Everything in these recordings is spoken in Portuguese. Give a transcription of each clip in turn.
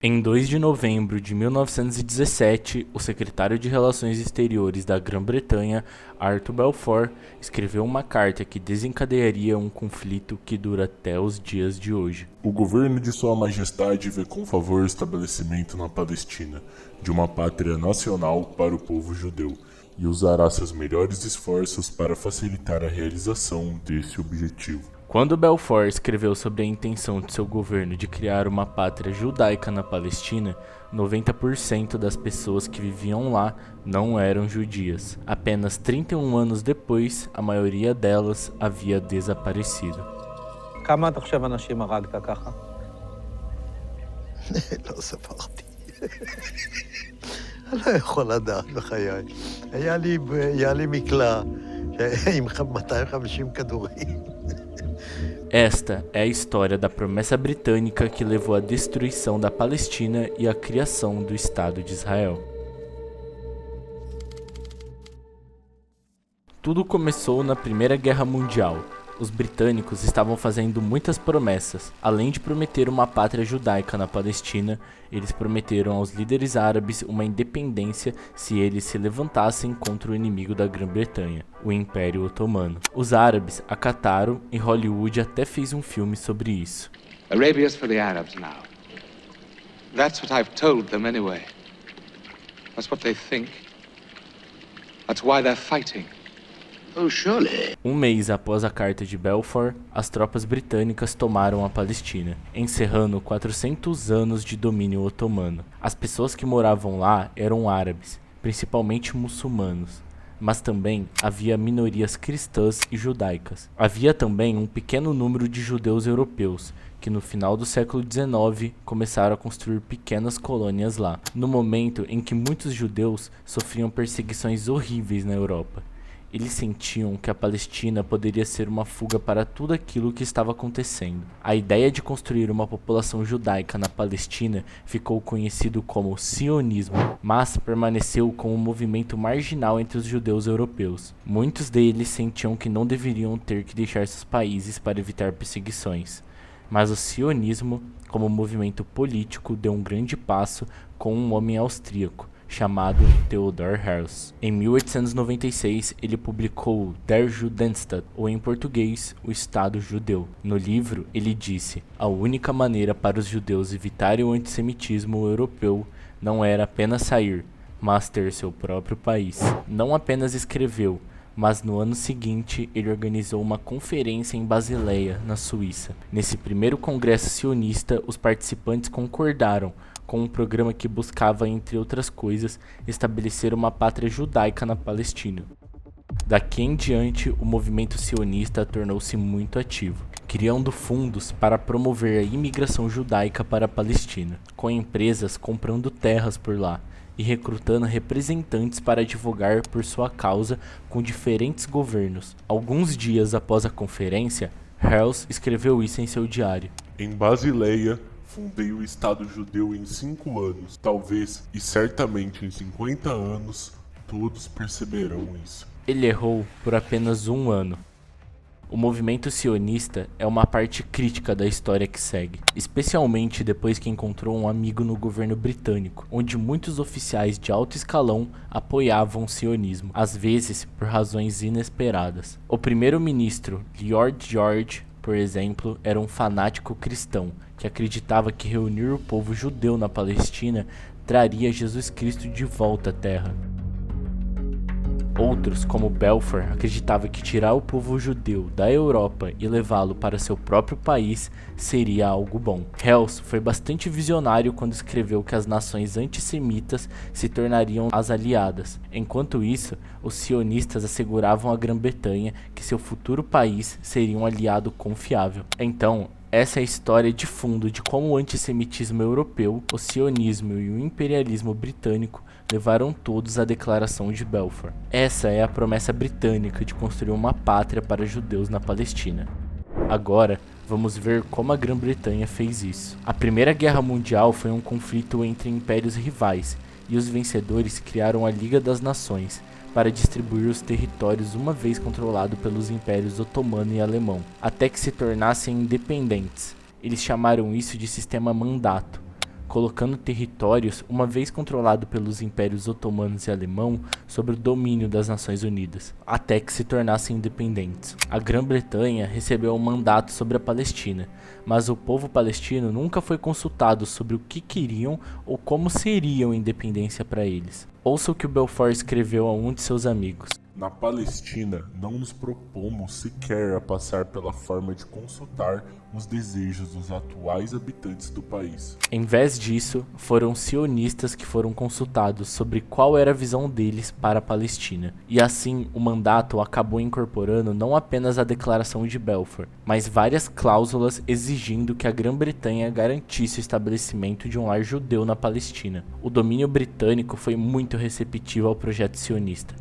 Em 2 de novembro de 1917, o secretário de Relações Exteriores da Grã-Bretanha, Arthur Balfour, escreveu uma carta que desencadearia um conflito que dura até os dias de hoje. O governo de Sua Majestade vê com favor o estabelecimento na Palestina de uma pátria nacional para o povo judeu e usará seus melhores esforços para facilitar a realização desse objetivo. Quando Balfour escreveu sobre a intenção de seu governo de criar uma pátria judaica na Palestina, 90% das pessoas que viviam lá não eram judias. Apenas 31 anos depois, a maioria delas havia desaparecido. כמה אתה חושב אנשים הרגת ככה? לא ספרתי. אני לא יכול לדעת בחיי. היה לי מקלע עם 250 כדורים. Esta é a história da promessa britânica que levou à destruição da Palestina e à criação do Estado de Israel. Tudo começou na Primeira Guerra Mundial. Os britânicos estavam fazendo muitas promessas. Além de prometer uma pátria judaica na Palestina, eles prometeram aos líderes árabes uma independência se eles se levantassem contra o inimigo da Grã-Bretanha, o Império Otomano. Os árabes acataram e Hollywood até fez um filme sobre isso. Arabia's for the Arabs now. That's what I've told them anyway. That's what they think. That's why they're fighting. Oh, surely. Um mês após a Carta de Balfour, as tropas britânicas tomaram a Palestina, encerrando 400 anos de domínio otomano. As pessoas que moravam lá eram árabes, principalmente muçulmanos, mas também havia minorias cristãs e judaicas. Havia também um pequeno número de judeus europeus, que no final do século XIX começaram a construir pequenas colônias lá, no momento em que muitos judeus sofriam perseguições horríveis na Europa. Eles sentiam que a Palestina poderia ser uma fuga para tudo aquilo que estava acontecendo. A ideia de construir uma população judaica na Palestina ficou conhecido como sionismo, mas permaneceu como um movimento marginal entre os judeus europeus. Muitos deles sentiam que não deveriam ter que deixar seus países para evitar perseguições. Mas o sionismo, como movimento político, deu um grande passo com um homem austríaco, chamado Theodor Herzl. Em 1896, ele publicou Der Judenstaat, ou em português, o Estado Judeu. No livro, ele disse: a única maneira para os judeus evitarem o antissemitismo europeu não era apenas sair, mas ter seu próprio país. Não apenas escreveu, mas no ano seguinte ele organizou uma conferência em Basileia, na Suíça. Nesse primeiro congresso sionista, os participantes concordaram com um programa que buscava, entre outras coisas, estabelecer uma pátria judaica na Palestina. Daqui em diante, o movimento sionista tornou-se muito ativo, criando fundos para promover a imigração judaica para a Palestina, com empresas comprando terras por lá e recrutando representantes para advogar por sua causa com diferentes governos. Alguns dias após a conferência, Herzl escreveu isso em seu diário. Em Basileia, fundei o Estado Judeu em 5 anos. Talvez, e certamente em 50 anos, todos perceberão isso. Ele errou por apenas 1 ano. O movimento sionista é uma parte crítica da história que segue, especialmente depois que encontrou um amigo no governo britânico, onde muitos oficiais de alto escalão apoiavam o sionismo, às vezes por razões inesperadas. O primeiro-ministro Lloyd George, por exemplo, era um fanático cristão que acreditava que reunir o povo judeu na Palestina traria Jesus Cristo de volta à terra. Outros, como Balfour, acreditavam que tirar o povo judeu da Europa e levá-lo para seu próprio país seria algo bom. Herzl foi bastante visionário quando escreveu que as nações antissemitas se tornariam as aliadas. Enquanto isso, os sionistas asseguravam à Grã-Bretanha que seu futuro país seria um aliado confiável. Então, essa é a história de fundo de como o antissemitismo europeu, o sionismo e o imperialismo britânico levaram todos à Declaração de Balfour. Essa é a promessa britânica de construir uma pátria para judeus na Palestina. Agora, vamos ver como a Grã-Bretanha fez isso. A Primeira Guerra Mundial foi um conflito entre impérios rivais, e os vencedores criaram a Liga das Nações para distribuir os territórios uma vez controlado pelos impérios otomano e alemão, até que se tornassem independentes. Eles chamaram isso de sistema mandato. colocando territórios, uma vez controlado pelos impérios otomanos e alemão, sob o domínio das Nações Unidas, até que se tornassem independentes. A Grã-Bretanha recebeu um mandato sobre a Palestina, mas o povo palestino nunca foi consultado sobre o que queriam ou como seria a independência para eles. Ouça o que o Balfour escreveu a um de seus amigos. Na Palestina, não nos propomos sequer a passar pela forma de consultar os desejos dos atuais habitantes do país. Em vez disso, foram sionistas que foram consultados sobre qual era a visão deles para a Palestina. E assim, o mandato acabou incorporando não apenas a Declaração de Balfour, mas várias cláusulas exigindo que a Grã-Bretanha garantisse o estabelecimento de um lar judeu na Palestina. O domínio britânico foi muito receptivo ao projeto sionista.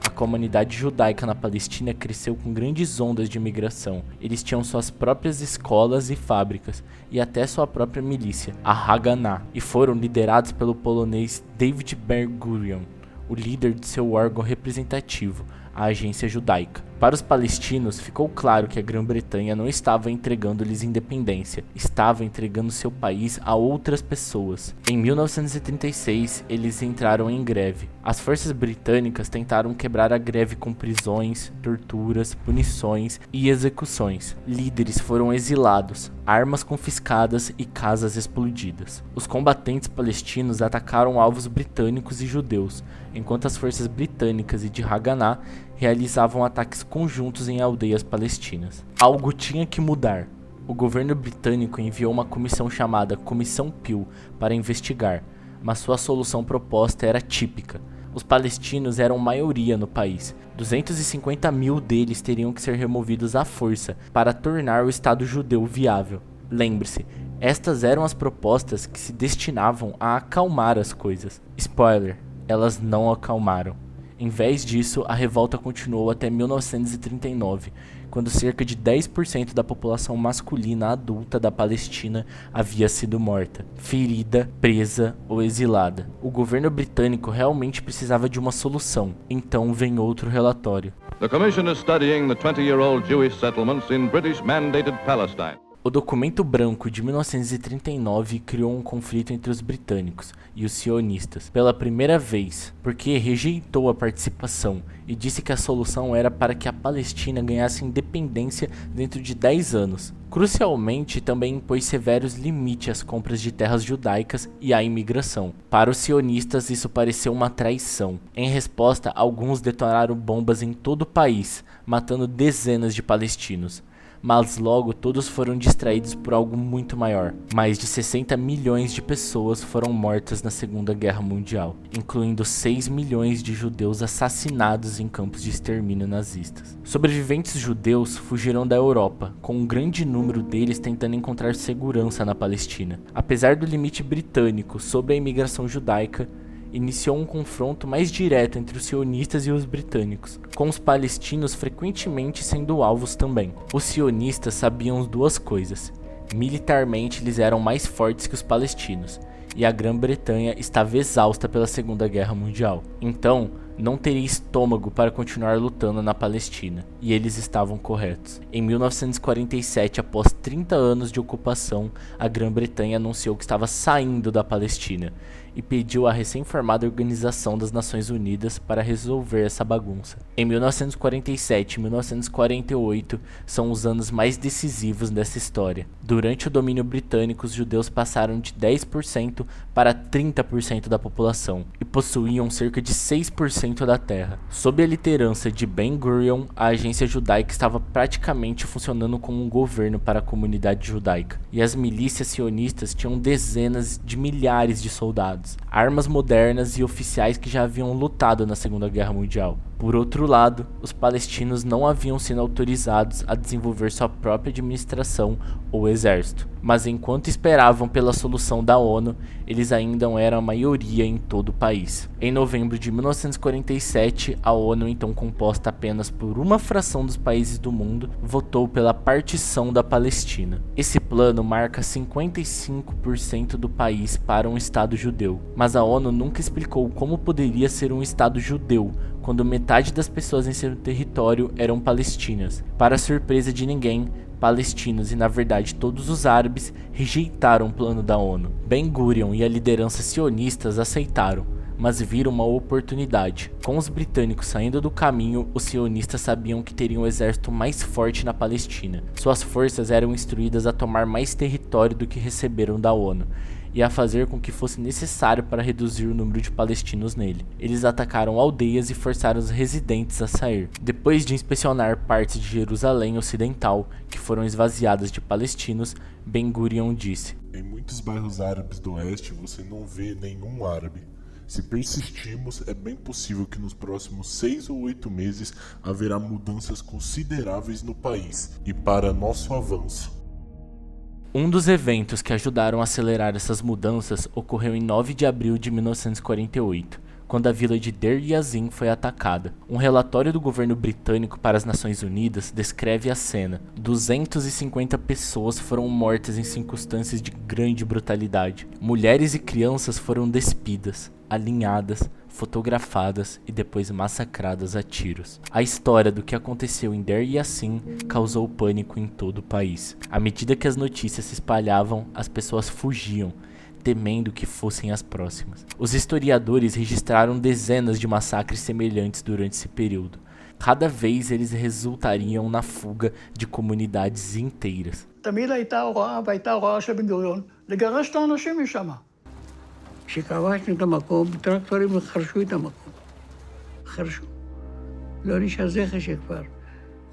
A comunidade judaica na Palestina cresceu com grandes ondas de imigração. Eles tinham suas próprias escolas e fábricas, e até sua própria milícia, a Haganah, e foram liderados pelo polonês David Ben-Gurion, o líder de seu órgão representativo, a Agência Judaica. Para os palestinos, ficou claro que a Grã-Bretanha não estava entregando-lhes independência, estava entregando seu país a outras pessoas. Em 1936, eles entraram em greve. As forças britânicas tentaram quebrar a greve com prisões, torturas, punições e execuções. Líderes foram exilados, armas confiscadas e casas explodidas. Os combatentes palestinos atacaram alvos britânicos e judeus, enquanto as forças britânicas e de Haganah realizavam ataques conjuntos em aldeias palestinas. Algo tinha que mudar. O governo britânico enviou uma comissão chamada Comissão Peel para investigar, mas sua solução proposta era típica. Os palestinos eram maioria no país. 250 mil deles teriam que ser removidos à força para tornar o Estado judeu viável. Lembre-se, estas eram as propostas que se destinavam a acalmar as coisas. Spoiler, elas não acalmaram. Em vez disso, a revolta continuou até 1939, quando cerca de 10% da população masculina adulta da Palestina havia sido morta, ferida, presa ou exilada. O governo britânico realmente precisava de uma solução. Então vem outro relatório. The commission is studying the 20-year-old Jewish settlements in British-mandated Palestine. O documento branco de 1939 criou um conflito entre os britânicos e os sionistas pela primeira vez, porque rejeitou a participação e disse que a solução era para que a Palestina ganhasse independência dentro de 10 anos. Crucialmente, também impôs severos limites às compras de terras judaicas e à imigração. Para os sionistas, isso pareceu uma traição. Em resposta, alguns detonaram bombas em todo o país, matando dezenas de palestinos. Mas logo todos foram distraídos por algo muito maior. Mais de 60 milhões de pessoas foram mortas na Segunda Guerra Mundial, incluindo 6 milhões de judeus assassinados em campos de extermínio nazistas. Sobreviventes judeus fugiram da Europa, com um grande número deles tentando encontrar segurança na Palestina. Apesar do limite britânico sobre a imigração judaica, iniciou um confronto mais direto entre os sionistas e os britânicos, com os palestinos frequentemente sendo alvos também. Os sionistas sabiam duas coisas: militarmente eles eram mais fortes que os palestinos, e a Grã-Bretanha estava exausta pela Segunda Guerra Mundial. Então, não teria estômago para continuar lutando na Palestina, e eles estavam corretos. Em 1947, após 30 anos de ocupação, a Grã-Bretanha anunciou que estava saindo da Palestina e pediu à recém-formada Organização das Nações Unidas para resolver essa bagunça. Em 1947 e 1948 são os anos mais decisivos dessa história. Durante o domínio britânico, os judeus passaram de 10% para 30% da população e possuíam cerca de 6% da terra. Sob a liderança de Ben-Gurion, a agência judaica estava praticamente funcionando como um governo para a comunidade judaica, e as milícias sionistas tinham dezenas de milhares de soldados, armas modernas e oficiais que já haviam lutado na Segunda Guerra Mundial. Por outro lado, os palestinos não haviam sido autorizados a desenvolver sua própria administração ou exército, mas enquanto esperavam pela solução da ONU, eles ainda eram a maioria em todo o país. Em novembro de 1947, a ONU, então composta apenas por uma fração dos países do mundo, votou pela partição da Palestina. Esse plano marca 55% do país para um Estado judeu, mas a ONU nunca explicou como poderia ser um Estado judeu quando metade das pessoas em seu território eram palestinas. Para surpresa de ninguém, palestinos e na verdade todos os árabes rejeitaram o plano da ONU. Ben-Gurion e a liderança sionistas aceitaram, mas viram uma oportunidade. Com os britânicos saindo do caminho, os sionistas sabiam que teriam um exército mais forte na Palestina. Suas forças eram instruídas a tomar mais território do que receberam da ONU, e a fazer com que fosse necessário para reduzir o número de palestinos nele. Eles atacaram aldeias e forçaram os residentes a sair. Depois de inspecionar partes de Jerusalém Ocidental, que foram esvaziadas de palestinos, Ben-Gurion disse: Em muitos bairros árabes do oeste você não vê nenhum árabe. Se persistirmos, é bem possível que nos próximos 6 ou 8 meses haverá mudanças consideráveis no país e para nosso avanço. Um dos eventos que ajudaram a acelerar essas mudanças ocorreu em 9 de abril de 1948, quando a vila de Deir Yassin foi atacada. Um relatório do governo britânico para as Nações Unidas descreve a cena. 250 pessoas foram mortas em circunstâncias de grande brutalidade. Mulheres e crianças foram despidas, alinhadas, fotografadas e depois massacradas a tiros. A história do que aconteceu em Deir Yassin causou pânico em todo o país. À medida que as notícias se espalhavam, as pessoas fugiam, temendo que fossem as próximas. Os historiadores registraram dezenas de massacres semelhantes durante esse período. Cada vez eles resultariam na fuga de comunidades inteiras. תמיד הייתה הוראה, והייתה הוראה של בן גוריון, לגרש את האנשים משם. כשכבשנו את המקום, טרקטורים חרשו את המקום. חרשו. לא נשאר זכר של כפר.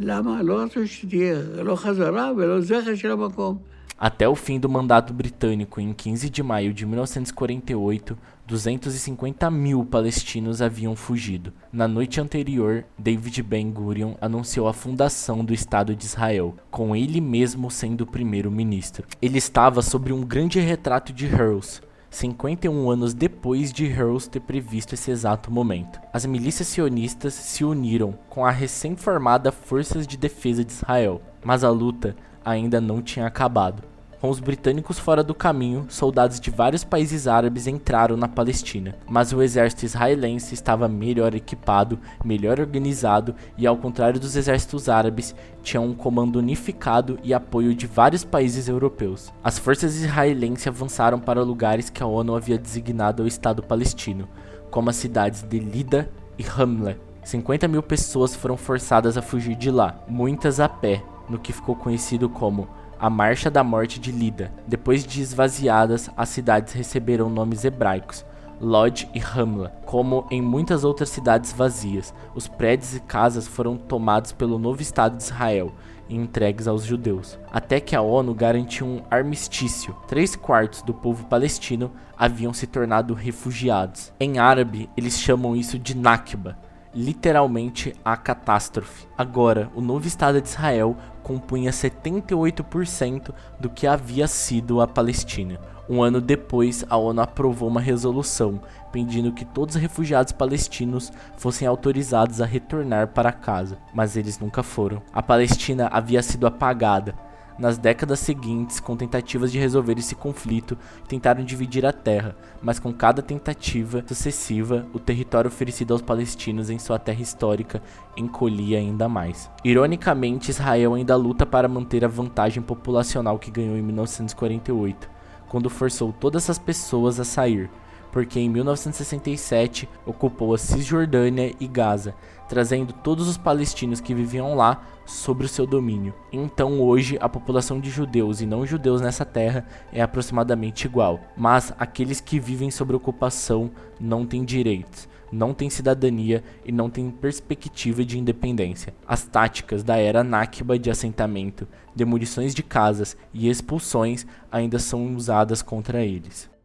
למה? לא רצו שתהיה, לא חזרה ולא זכר של המקום. Até o fim do mandato britânico, em 15 de maio de 1948, 250 mil palestinos haviam fugido. Na noite anterior, David Ben-Gurion anunciou a fundação do Estado de Israel, com ele mesmo sendo o primeiro-ministro. Ele estava sobre um grande retrato de Herzl, 51 anos depois de Herzl ter previsto esse exato momento. As milícias sionistas se uniram com a recém-formada Forças de Defesa de Israel, mas a luta ainda não tinha acabado. Com os britânicos fora do caminho, soldados de vários países árabes entraram na Palestina, mas o exército israelense estava melhor equipado, melhor organizado e, ao contrário dos exércitos árabes, tinha um comando unificado e apoio de vários países europeus. As forças israelenses avançaram para lugares que a ONU havia designado ao Estado palestino, como as cidades de Lida e Ramla. 50 mil pessoas foram forçadas a fugir de lá, muitas a pé, no que ficou conhecido como a Marcha da Morte de Lida. Depois de esvaziadas, as cidades receberam nomes hebraicos, Lod e Ramla. Como em muitas outras cidades vazias, os prédios e casas foram tomados pelo novo Estado de Israel e entregues aos judeus, até que a ONU garantiu um armistício. 3/4 do povo palestino haviam se tornado refugiados. Em árabe, eles chamam isso de Nakba, literalmente a catástrofe. Agora, o novo Estado de Israel compunha 78% do que havia sido a Palestina. Um ano depois, a ONU aprovou uma resolução pedindo que todos os refugiados palestinos fossem autorizados a retornar para casa, mas eles nunca foram. A Palestina havia sido apagada. Nas décadas seguintes, com tentativas de resolver esse conflito, tentaram dividir a terra, mas com cada tentativa sucessiva, o território oferecido aos palestinos em sua terra histórica encolhia ainda mais. Ironicamente, Israel ainda luta para manter a vantagem populacional que ganhou em 1948, quando forçou todas essas pessoas a sair, porque em 1967 ocupou a Cisjordânia e Gaza, trazendo todos os palestinos que viviam lá sob o seu domínio. Então hoje a população de judeus e não judeus nessa terra é aproximadamente igual, mas aqueles que vivem sob ocupação não têm direitos, não têm cidadania e não têm perspectiva de independência. As táticas da era Nakba de assentamento, demolições de casas e expulsões ainda são usadas contra eles.